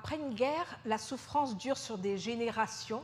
Après une guerre, la souffrance dure sur des générations,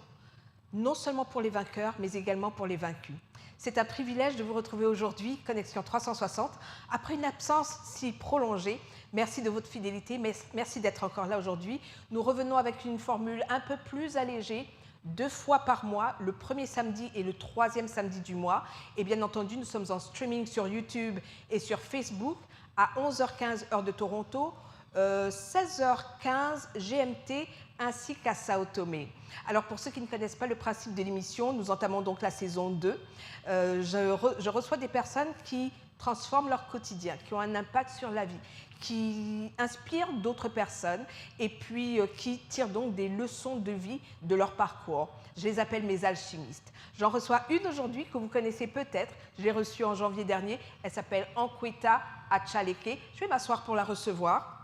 non seulement pour les vainqueurs, mais également pour les vaincus. C'est un privilège de vous retrouver aujourd'hui, Connexion 360, après une absence si prolongée. Merci de votre fidélité, merci d'être encore là aujourd'hui. Nous revenons avec une formule un peu plus allégée, 2 fois par mois, le premier samedi et le 3e samedi du mois. Et bien entendu, nous sommes en streaming sur YouTube et sur Facebook à 11h15 heure de Toronto, 16h15 GMT ainsi qu'à Sao Tomé. Alors pour ceux qui ne connaissent pas le principe de l'émission, nous entamons donc la saison 2. Je reçois des personnes qui transforment leur quotidien, qui ont un impact sur la vie, qui inspirent d'autres personnes et puis qui tirent donc des leçons de vie de leur parcours. Je les appelle mes alchimistes. J'en reçois une aujourd'hui que vous connaissez peut-être. Je l'ai reçue en janvier dernier. Elle s'appelle Ankweta Achaleke. Je vais m'asseoir pour la recevoir.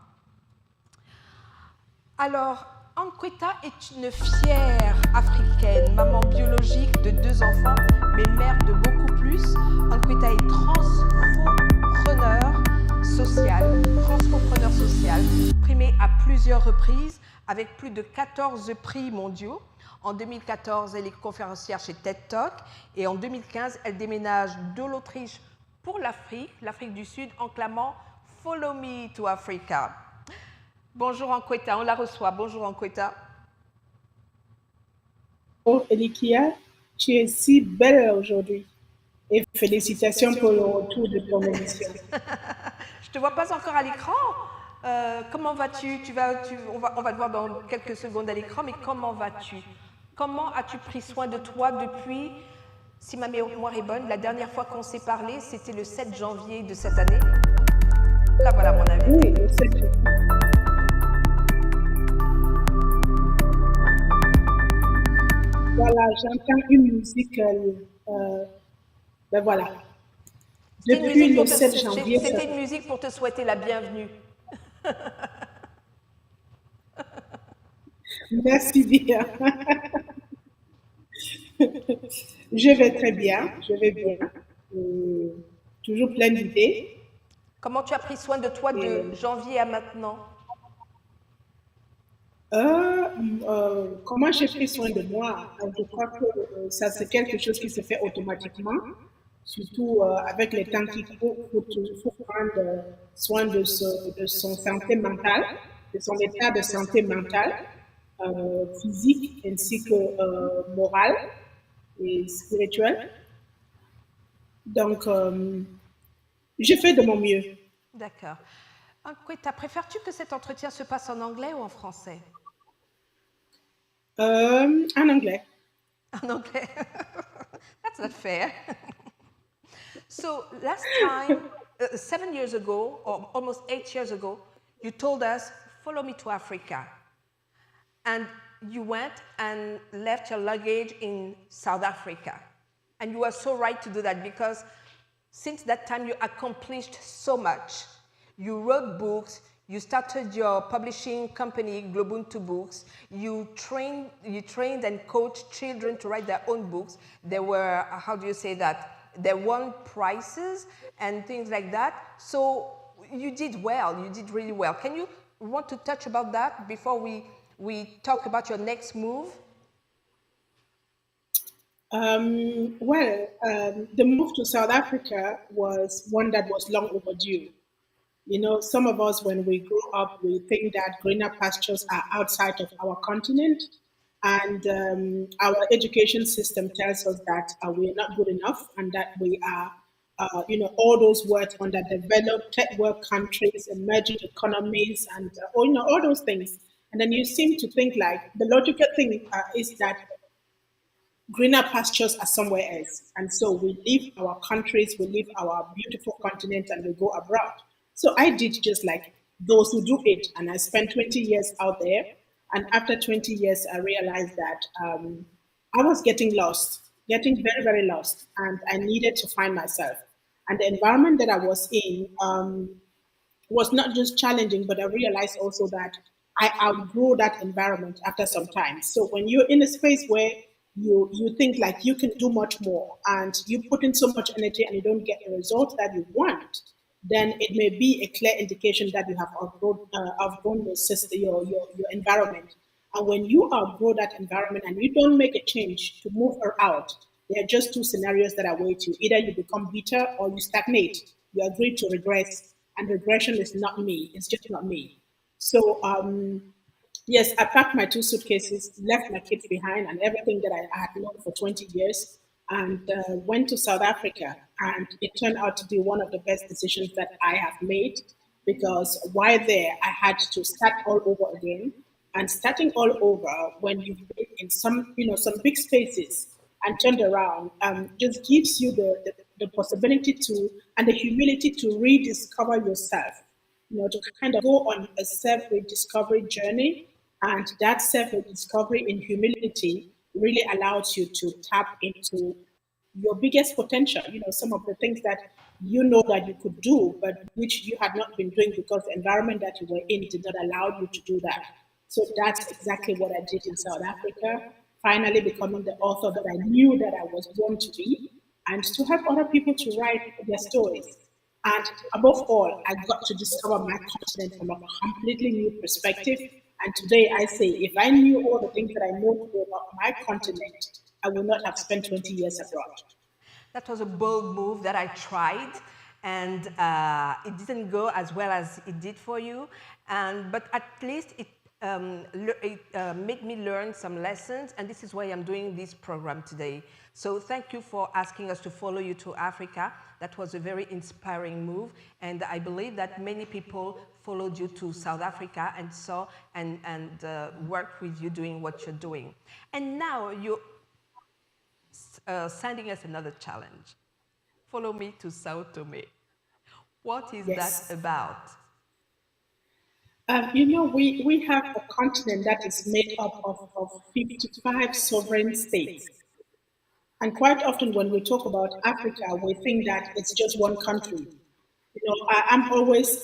Alors, Ankweta est une fière africaine, maman biologique de 2 enfants, mais mère de beaucoup plus. Ankweta est transfopreneur social, primée à plusieurs reprises avec plus de 14 prix mondiaux. En 2014, elle est conférencière chez TED Talk et en 2015, elle déménage de l'Autriche pour l'Afrique du Sud, en clamant « Follow me to Africa ». Bonjour Ankweta, on la reçoit. Bonjour Ankweta. Oh Elikia, tu es si belle aujourd'hui. Et félicitations pour le retour de ton émission. Je ne te vois pas encore à l'écran. Comment vas-tu? On va te voir dans quelques secondes à l'écran, mais comment vas-tu? Comment as-tu pris soin de toi depuis, si ma mémoire est bonne, la dernière fois qu'on s'est parlé, c'était le 7 janvier de cette année. Là, voilà mon invité. Oui, le 7 janvier. Voilà, j'entends une musique, ben voilà. Depuis le 7 janvier. C'était une musique pour te souhaiter la bienvenue. Merci bien. Je vais très bien, je vais bien. Toujours plein d'idées. Comment tu as pris soin de toi de janvier à maintenant? Comment j'ai pris soin de moi? Je crois que ça, c'est quelque chose qui se fait automatiquement, surtout avec les temps qu'il faut prendre soin de son santé mentale, de son état de santé mentale, physique ainsi que morale et spirituelle. Donc, je fais de mon mieux. D'accord. Ankweta, préfères-tu que cet entretien se passe en anglais ou en français? En anglais. En anglais. That's not fair. So last time, 7 years ago, or almost 8 years ago, you told us, follow me to Africa. And you went and left your luggage in South Africa. And you were so right to do that because since that time you accomplished so much. You wrote books, you started your publishing company, Globuntu Books. You trained and coached children to write their own books. There were, how do you say that? They won prizes and things like that. So you did well, you did really well. Can you want to touch about that before we talk about your next move? The move to South Africa was one that was long overdue. You know, some of us, when we grow up, we think that greener pastures are outside of our continent. And our education system tells us that we are not good enough and that we are, all those words underdeveloped, third world countries, emerging economies, and, all those things. And then you seem to think like the logical thing is that greener pastures are somewhere else. And so we leave our countries, we leave our beautiful continent, and we go abroad. So I did just like those who do it. And I spent 20 years out there. And after 20 years, I realized that I was getting lost, getting very, very lost. And I needed to find myself. And the environment that I was in was not just challenging, but I realized also that I outgrew that environment after some time. So when you're in a space where you think like you can do much more and you put in so much energy and you don't get the result that you want, then it may be a clear indication that you have outgrown your system, your environment. And when you outgrow that environment and you don't make a change to move her out, there are just two scenarios that await you. Either you become bitter or you stagnate. You agree to regress, and regression is not me. It's just not me. So yes, I packed my two suitcases, left my kids behind, and everything that I had known for 20 years, and went to South Africa. And it turned out to be one of the best decisions that I have made because while there, I had to start all over again. And starting all over when you've been in some, some big spaces and turned around, just gives you the possibility to and the humility to rediscover yourself, to kind of go on a self-rediscovery journey. And that self-rediscovery in humility really allows you to tap into your biggest potential, some of the things that you know that you could do, but which you had not been doing because the environment that you were in did not allow you to do that. So that's exactly what I did in South Africa, finally becoming the author that I knew that I was born to be, and to help other people to write their stories. And above all, I got to discover my continent from a completely new perspective. And today I say, if I knew all the things that I know today about my continent, I would not have spent 20 years abroad. That was a bold move that I tried, and it didn't go as well as it did for you. But at least it made me learn some lessons, and this is why I'm doing this program today. So thank you for asking us to follow you to Africa. That was a very inspiring move, and I believe that many people followed you to South Africa and saw and worked with you doing what you're doing. And now you're sending us another challenge. Follow me to Sao Tome. What is that Yes. about? We have a continent that is made up of 55 sovereign states. And quite often when we talk about Africa, we think that it's just one country. I'm always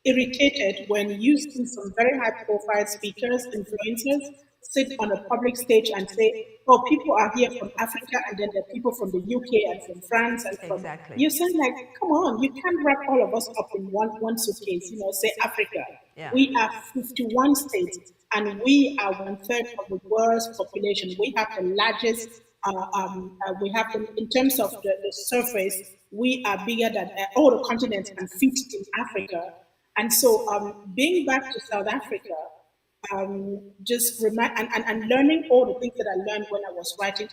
irritated when you see some very high profile speakers, influencers sit on a public stage and say, oh, people are here from Africa and then there are people from the UK and from France and from, Exactly. you sound like, come on, you can't wrap all of us up in one suitcase, say Africa. Yeah. We are 51 states and we are one third of the world's population. We have the largest, we have, in terms of the surface, we are bigger than all the continents can fit in Africa. And so, being back to South Africa, just remind and learning all the things that I learned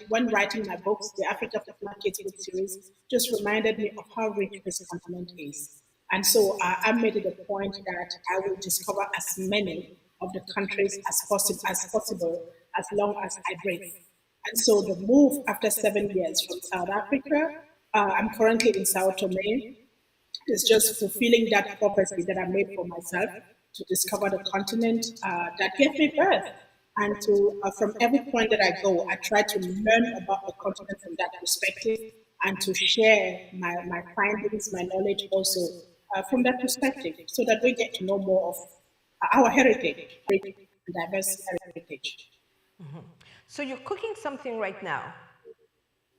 when writing my books, the Africa for Black Kids book series, just reminded me of how rich this continent is. And so I made it a point that I will discover as many of the countries as possible, as long as I breathe. And so the move after 7 years from South Africa, I'm currently in Sao Tome. It's just fulfilling that prophecy that I made for myself to discover the continent that gave me birth. And to from every point that I go, I try to learn about the continent from that perspective and to share my findings, my knowledge also from that perspective so that we get to know more of our heritage, diverse heritage. So you're cooking something right now.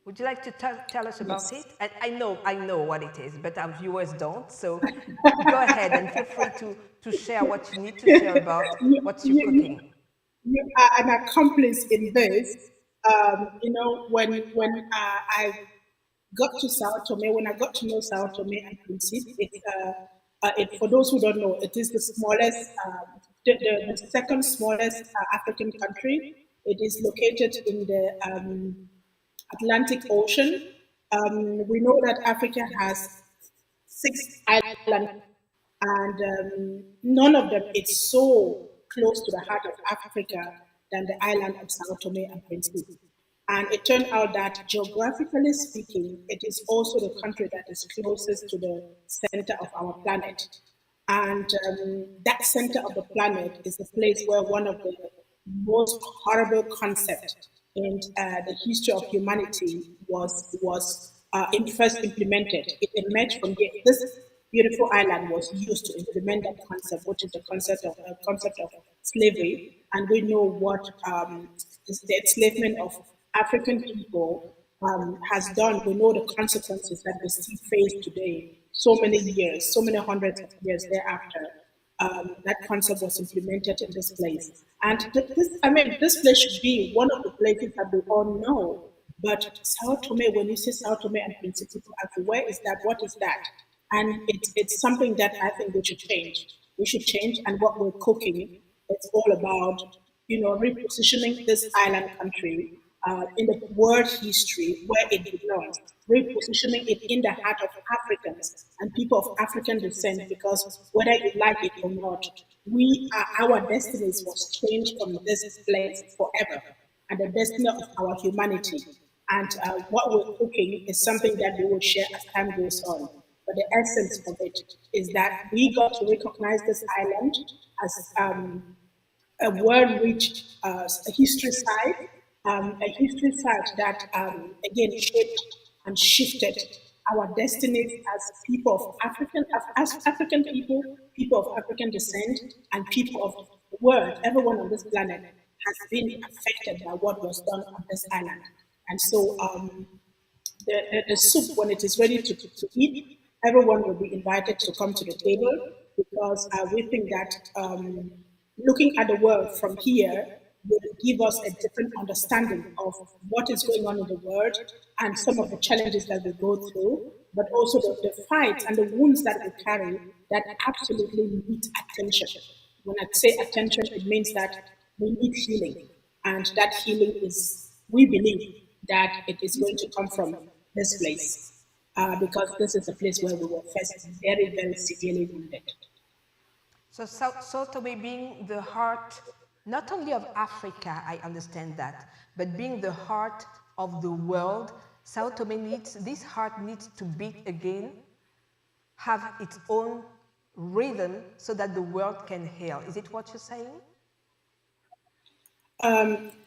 Would you like to tell us about it? Yes. I know what it is, but our viewers don't. So go ahead and feel free to share what you need to share about you, what you're you, you, cooking. you are an accomplice in this. I got to Sao Tome, when I got to know Sao Tome and Principe, for those who don't know, it is the smallest, the second smallest African country. It is located in the Atlantic Ocean. We know that Africa has 6 islands, and none of them is so close to the heart of Africa than the island of Sao Tome and Principe. And it turned out that geographically speaking, it is also the country that is closest to the center of our planet. And that center of the planet is the place where one of the most horrible concepts in the history of humanity was first implemented. It emerged from here. This beautiful island was used to implement that concept, which is the concept of slavery. And we know what is the enslavement of African people has done, we know the consequences that we still face today, so many years, so many hundreds of years thereafter. That concept was implemented in this place. And this place should be one of the places that we all know. But Sao Tome, when you say Sao Tome and Principe, people ask, where is that? What is that? And it's something that I think we should change. We should change, and what we're cooking, it's all about, repositioning this island country in the world history where it belongs, repositioning it in the heart of Africans and people of African descent, because whether you like it or not, our destinies was changed from this place forever, and the destiny of our humanity. And what we're cooking is something that we will share as time goes on. But the essence of it is that we got to recognize this island as a world-rich a history site that again shaped and shifted our destinies as people of as African people, people of African descent, and people of the world. Everyone on this planet has been affected by what was done on this island, and so the soup, when it is ready to eat, everyone will be invited to come to the table, because we think that looking at the world from here will give us a different understanding of what is going on in the world and some of the challenges that we go through, but also the fights and the wounds that we carry that absolutely need attention. When I say attention, it means that we need healing. And that healing is, we believe, that it is going to come from this place, because this is a place where we were first very, very severely wounded. So Sao Tome being the heart, not only of Africa, I understand that, but being the heart of the world, Sao Tome needs, this heart needs to beat again, have its own rhythm so that the world can heal. Is it what you're saying?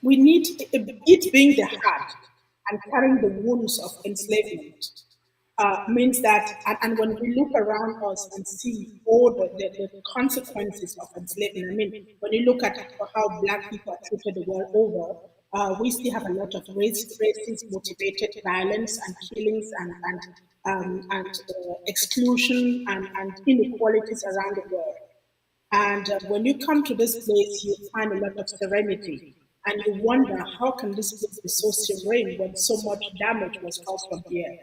We need it being the heart and carrying the wounds of enslavement means that, and when we look around us and see all the consequences of enslavement, I mean, when you look at how Black people are treated the world over, we still have a lot of racist motivated violence and killings and exclusion and inequalities around the world. And when you come to this place, you find a lot of serenity. And you wonder, how can this place be so serene when so much damage was caused from here?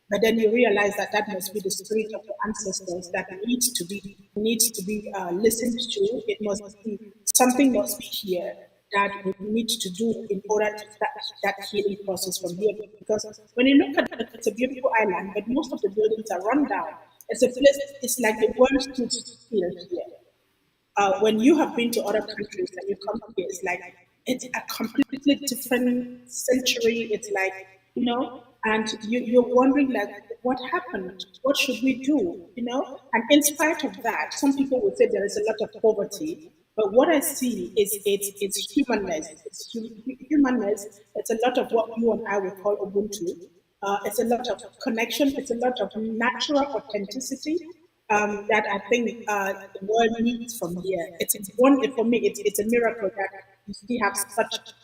But then you realize that that must be the spirit of the ancestors that needs to be listened to. It must be something must be here that we need to do in order to start that healing process from here. Because when you look at it, it's a beautiful island, but most of the buildings are run down. It's a place. It's like the world stood still here. When you have been to other countries and you come here, it's like it's a completely different century. It's like, and you're wondering like, what happened? What should we do? And in spite of that, some people would say there is a lot of poverty. But what I see is it's humanness. It's humanness. It's a lot of what you and I would call Ubuntu. It's a lot of connection. It's a lot of natural authenticity that I think the world needs from here. It's one for me. It's a miracle that we still have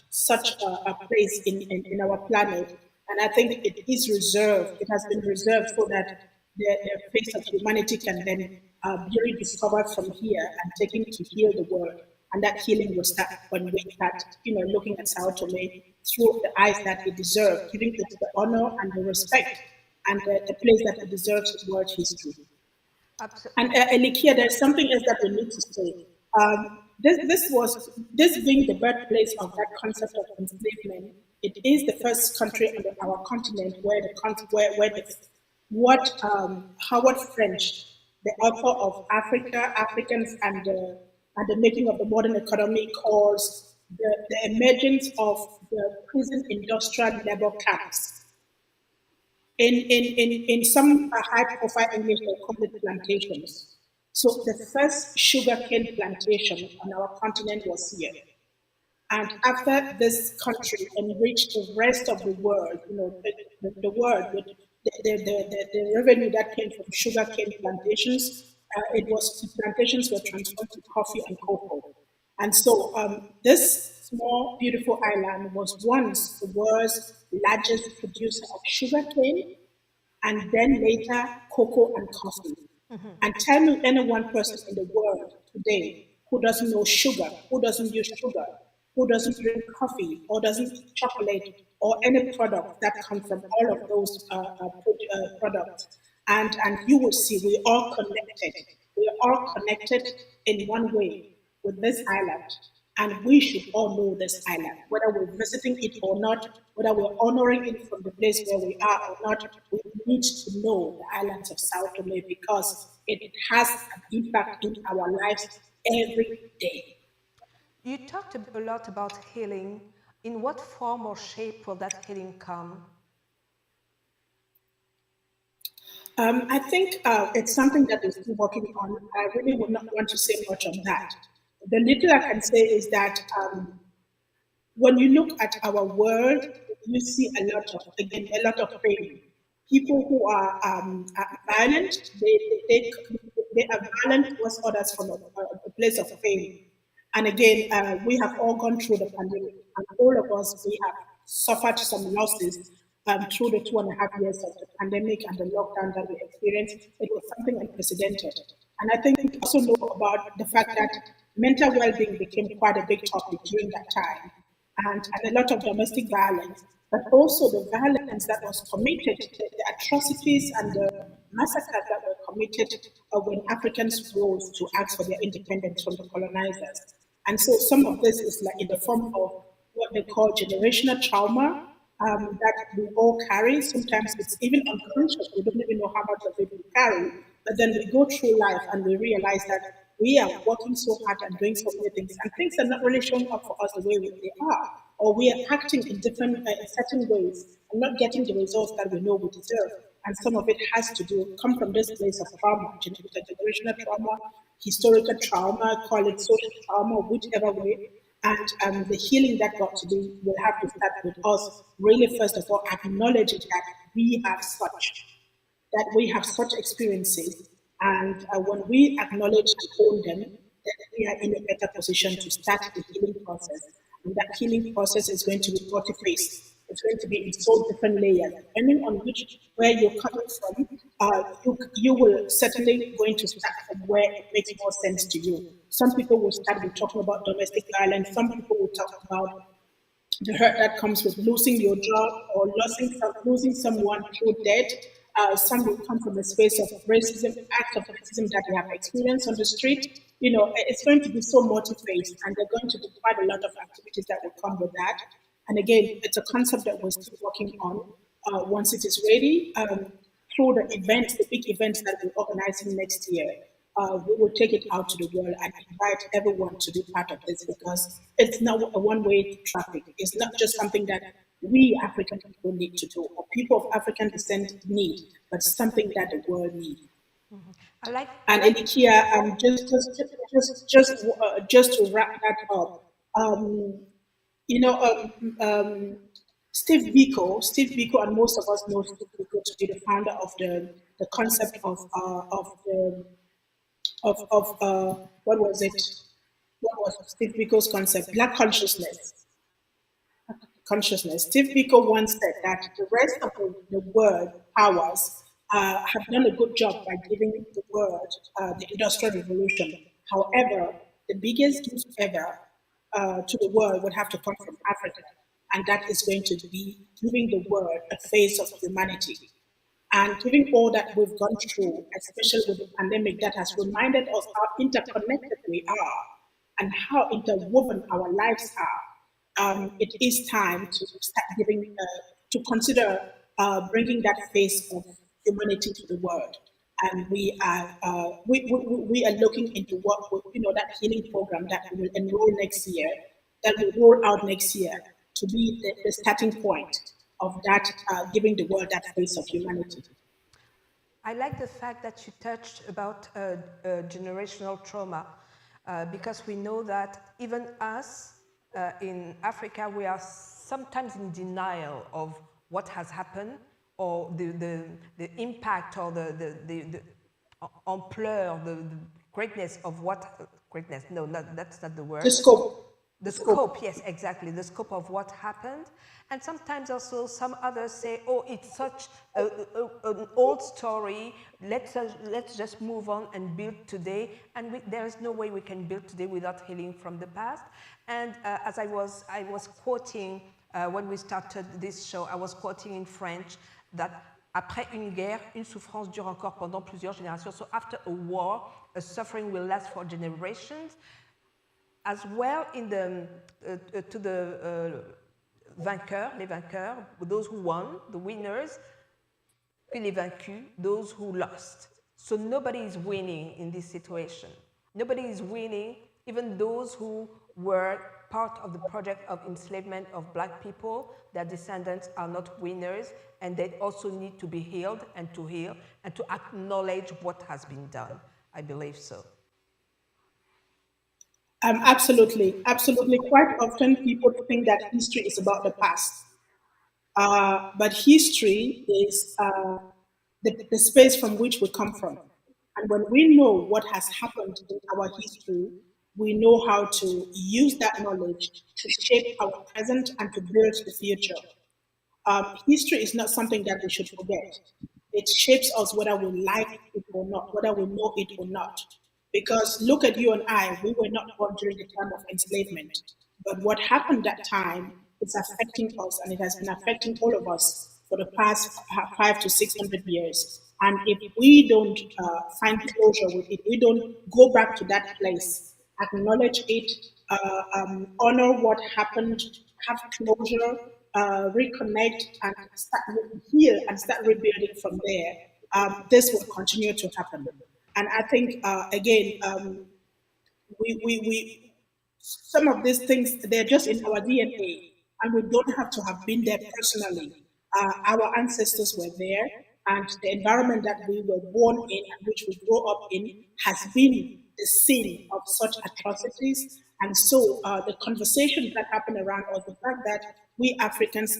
such a place in our planet, and I think it is reserved. It has been reserved so that the face of humanity can then be rediscovered from here and taken to heal the world. And that healing will start when we start, looking at Sao Tome through the eyes that it deserves, giving it the honor and the respect and the place that it deserves in world history. Absolutely. And Elikia, there's something else that we need to say. This being the birthplace of that concept of enslavement. It is the first country on our continent where what Howard French, the author of Africans and the making of the modern economy, calls the emergence of the prison industrial labor camps. In some high profile English, they call it plantations. So the first sugarcane plantation on our continent was here. And after this country enriched the rest of the world, the world with the revenue that came from sugarcane plantations, the plantations were transformed to coffee and cocoa. And so this small, beautiful island was once the world's largest producer of sugarcane and then later cocoa and coffee. And tell me any one person in the world today who doesn't know sugar, who doesn't use sugar, who doesn't drink coffee, or doesn't eat chocolate, or any product that comes from all of those products. And you will see we are connected. We are all connected in one way with this island. And we should all know this island, whether we're visiting it or not, whether we're honoring it from the place where we are or not. We need to know the islands of Sao Tome because it has an impact in our lives every day. You talked a lot about healing. In what form or shape will that healing come? I think it's something that we're still working on. I really would not want to say much on that. The little I can say is that when you look at our world, you see a lot of, again, a lot of pain. People who are violent, they are violent towards others from a place of pain. And again, we have all gone through the pandemic, and all of us, we have suffered some losses through the 2.5 years of the pandemic and the lockdown that we experienced. It was something unprecedented. And I think we also know about the fact that mental well-being became quite a big topic during that time, and a lot of domestic violence, but also the violence that was committed, the atrocities and the massacres that were committed when Africans rose to ask for their independence from the colonizers. And so some of this is like in the form of what they call generational trauma that we all carry. Sometimes it's even unconscious. We don't even know how much of it we carry. But then we go through life and we realize that we are working so hard and doing so many things, and things are not really showing up for us the way they are, or we are acting in different, certain ways and not getting the results that we know we deserve. And some of it has to do come from this place of trauma, generational trauma, historical trauma, call it social trauma, whichever way. And the healing that got to be will have to start with us really, first of all, acknowledging that we have such experiences. And when we acknowledge and own them, then we are in a better position to start the healing process. And that healing process is going to be multi-phase. It's going to be in so different layers. Depending on which where you're coming from, you will certainly going to start from where it makes more sense to you. Some people will start with talking about domestic violence. Some people will talk about the hurt that comes with losing your job or losing someone through debt. Some will come from a space of racism, act of racism that they have experienced on the street. You know, it's going to be so multi-phased, and there are going to be quite a lot of activities that will come with that. And again, it's a concept that we're still working on. Once it is ready, through the events, the big events that we're organizing next year, we will take it out to the world and invite everyone to be part of this because it's not a one-way traffic. It's not just something that we African people need to do or people of African descent need, but something that the world needs. I And in like. here, just to wrap that up, um, you know, Steve Biko, and most of us know Steve Biko to be the founder of the concept of what was it? What was Steve Biko's concept? Black consciousness. Steve Biko once said that the rest of the world powers have done a good job by giving the world the Industrial Revolution. However, the biggest gift ever to the world would have to come from Africa, and that is going to be giving the world a face of humanity. And given all that we've gone through, especially with the pandemic, that has reminded us how interconnected we are and how interwoven our lives are, it is time to start giving, to consider bringing that face of humanity to the world. And we are looking into that healing program that we will enroll next year, that will roll out next year to be the starting point of that, giving the world that face of humanity. I like the fact that you touched about generational trauma because we know that even us in Africa, we are sometimes in denial of what has happened or the impact or the ampleur, the greatness of what, greatness, no, that's not the The word. scope. The scope. scope, yes, exactly, the scope of what happened. And sometimes also some others say, oh, it's such an old story, let's just move on and build today. And there is no way we can build today without healing from the past. And as I was quoting, when we started this show, I was quoting in French that après une guerre, une souffrance dure encore pendant plusieurs générations. So after a war, a suffering will last for generations. As well in the, to the vainqueurs, les vainqueurs, those who won, the winners, puis les vaincus, those who lost. So nobody is winning in this situation. Nobody is winning, even those who were part of the project of enslavement of black people, their descendants are not winners, and they also need to be healed and to acknowledge what has been done. I believe so. Absolutely, absolutely. Quite often, people think that history is about the past, but history is the space from which we come from. And when we know what has happened in our history, we know how to use that knowledge to shape our present and to build the future. History is not something that we should forget. It shapes us whether we like it or not, whether we know it or not. Because look at you and I, we were not born during the time of enslavement. But what happened that time is affecting us, and it has been affecting all of us for the past 5 to 600 years. And if we don't find closure with it, we don't go back to that place, acknowledge it, honor what happened, have closure, reconnect, and start heal and start rebuilding from there. This will continue to happen. And I think, again, we some of these things they're just in our DNA, and we don't have to have been there personally. Our ancestors were there, and the environment that we were born in and which we grow up in has been the scene of such atrocities. And so, the conversations that happen around us, the fact that we Africans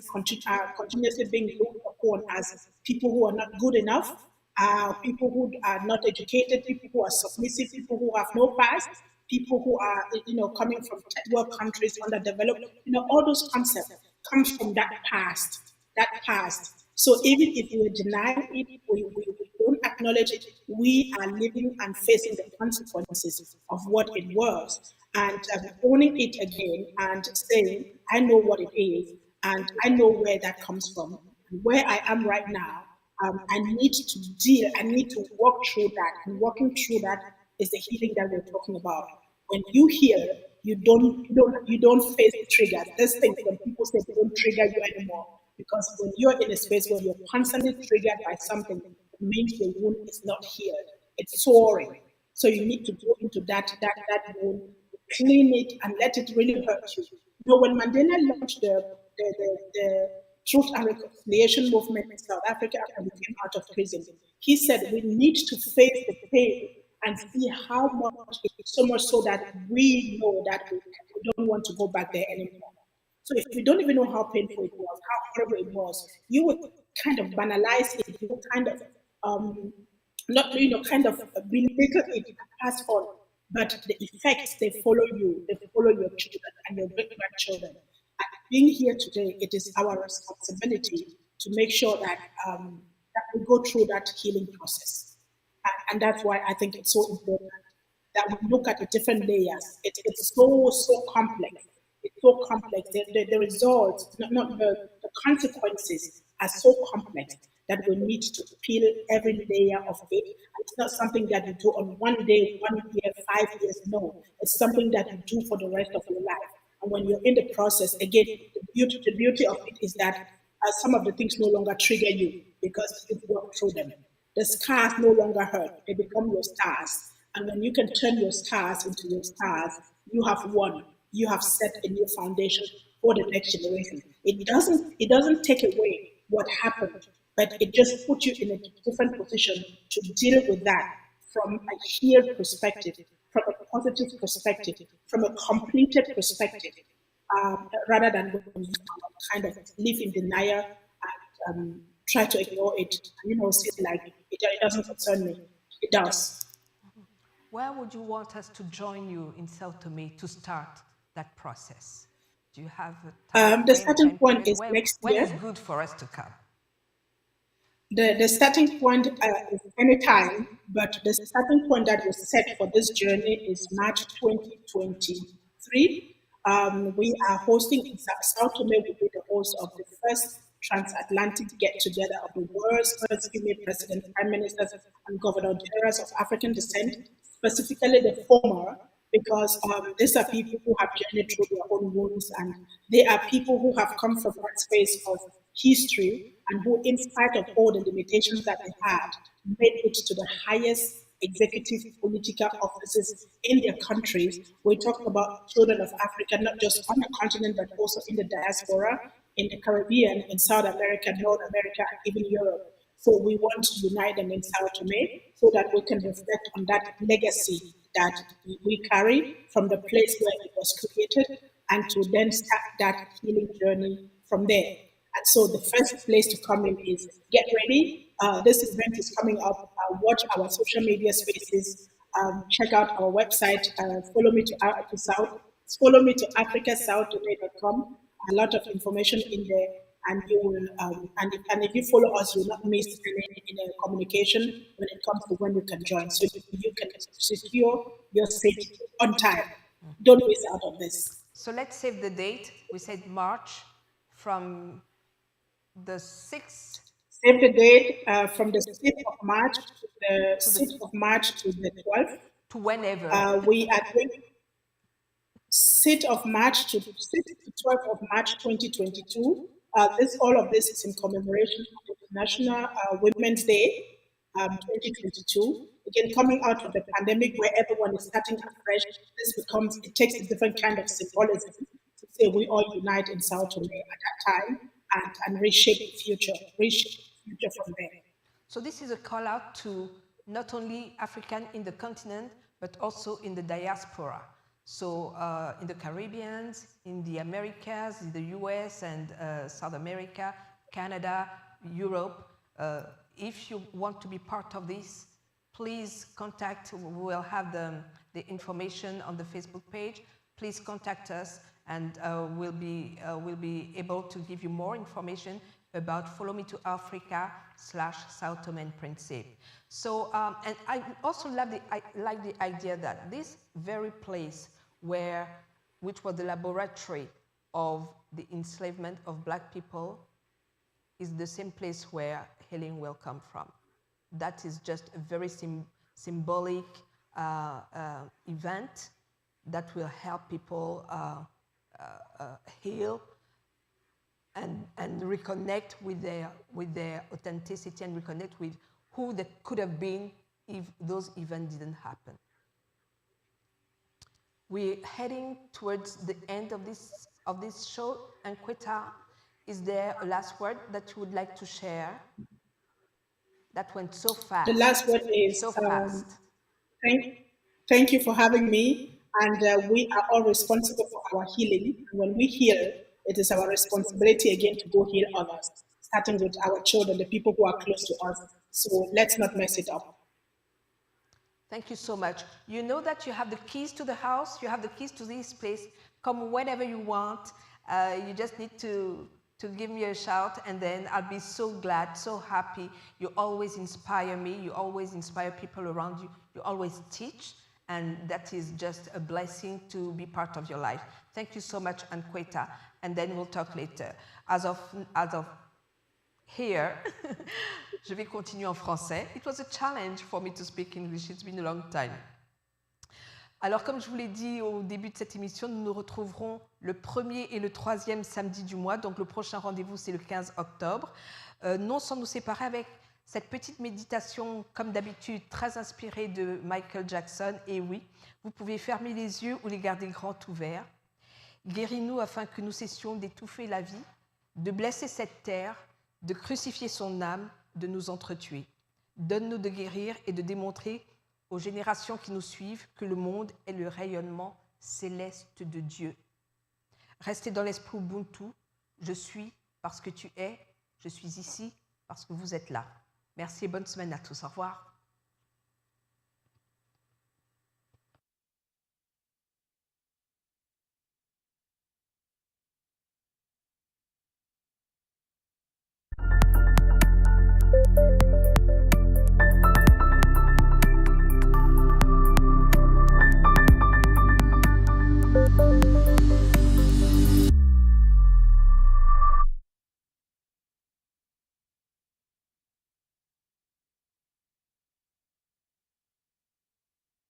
are continuously being looked upon as people who are not good enough, people who are not educated, people who are submissive, people who have no past, people who are, coming from third world countries, underdeveloped, all those concepts come from that past. So even if we deny it, we don't acknowledge it, we are living and facing the consequences of what it was. And owning it again and saying, I know what it is, and I know where that comes from, and where I am right now. I need to deal, I need to walk through that. And walking through that is the healing that we're talking about. When you heal, you don't face triggers. There's things when people say they don't trigger you anymore. Because when you're in a space where you're constantly triggered by something, it means the wound is not healed. It's soaring. So you need to go into that wound, clean it, and let it really hurt you. When Mandela launched the Truth and Reconciliation movement in South Africa after he came out of prison, he said we need to face the pain and see how much it is, so much so that we know that we don't want to go back there anymore. So if you don't even know how painful it was, how horrible it was, you would kind of banalize it. You would kind of not kind of belittle it and pass on. But the effects they follow you, they follow your children and your great grandchildren. And being here today, it is our responsibility to make sure that we go through that healing process. And that's why I think it's so important that we look at the different layers. It's so complex. It's so complex. The results, not the consequences are so complex that we need to peel every layer of it. And it's not something that you do on one day, 1 year, 5 years. No, it's something that you do for the rest of your life. And when you're in the process, again, the beauty of it is that some of the things no longer trigger you because you've worked through them. The scars no longer hurt, they become your stars. And when you can turn your scars into your stars, you have won. You have set a new foundation for the next generation. It doesn't take away what happened, but it just puts you in a different position to deal with that from a healed perspective, from a positive perspective, from a completed perspective, rather than when you kind of live in denial and try to ignore it, say like it doesn't concern me. It does. Where would you want us to join you in Sao Tome to start? that process? Do you have a time The frame, starting point is next when year. is good for us to come? The starting point is any time, but the starting point that was set for this journey is March 2023. We are hosting in Sao Tome will be the host of the first transatlantic get together of the world's first female president, prime ministers, and governor generals of African descent, specifically the former, because these are people who have journeyed through their own wounds, and they are people who have come from that space of history and who, in spite of all the limitations that they had, made it to the highest executive political offices in their countries. We talk about children of Africa, not just on the continent, but also in the diaspora, in the Caribbean, in South America, North America, and even Europe. So we want to unite them in Sao Tome so that we can reflect on that legacy that we carry from the place where it was created and to then start that healing journey from there. And so the first place to come in is get ready. This event is coming up. Watch our social media spaces. Check out our website. Follow me to africasouth.com. A lot of information in there, and you will. And if you follow us, you'll not miss any communication when it comes to when you can join. So you can secure your seat on time. Don't miss out on this. So let's save the date. We said March from the 6th. Save the date from the 6th of March to the 6th of March to the 12th. To whenever. We are doing 6th of March to 6th to 12th of March 2022. All of this is in commemoration of International Women's Day 2022. Again, coming out of the pandemic where everyone is starting afresh, it takes a different kind of symbolism to say we all unite in Sao Tome at that time and reshape the future from there. So this is a call out to not only African in the continent, but also in the diaspora. So in the Caribbean, in the Americas, in the US and South America, Canada, Europe, if you want to be part of this, please contact, we will have the information on the Facebook page. Please contact us and we'll be able to give you more information about Follow Me to Africa /Sao Tome and Principe. So, and I also like the idea that this very place which was the laboratory of the enslavement of Black people is the same place where healing will come from. That is just a very symbolic event that will help people heal and reconnect with their authenticity and reconnect with who they could have been if those events didn't happen. We're heading towards the end of this show. And Quetta, is there a last word that you would like to share? That went so fast. The last word is so fast. Thank you for having me. And we are all responsible for our healing. And when we heal, it is our responsibility again to go heal others, starting with our children, the people who are close to us. So let's not mess it up. Thank you so much. You know that you have the keys to the house, you have the keys to this place. Come whenever you want. You just need to give me a shout, and then I'll be so glad, so happy. You always inspire me. You always inspire people around you. You always teach, and that is just a blessing to be part of your life. Thank you so much, Anqueta, and then we'll talk later. As of here, je vais continuer en français. It was a challenge for me to speak English. It's been a long time. Alors, comme je vous l'ai dit au début de cette émission, nous nous retrouverons le 1er et le 3e samedi du mois. Donc, le prochain rendez-vous, c'est le 15 octobre. Non sans nous séparer avec cette petite méditation, comme d'habitude, très inspirée de Michael Jackson. Et oui, vous pouvez fermer les yeux ou les garder grands ouverts. Guéris-nous afin que nous cessions d'étouffer la vie, de blesser cette terre, de crucifier son âme, de nous entretuer. Donne-nous de guérir et de démontrer aux générations qui nous suivent que le monde est le rayonnement céleste de Dieu. Restez dans l'esprit Ubuntu. Je suis parce que tu es. Je suis ici parce que vous êtes là. Merci et bonne semaine à tous. Au revoir.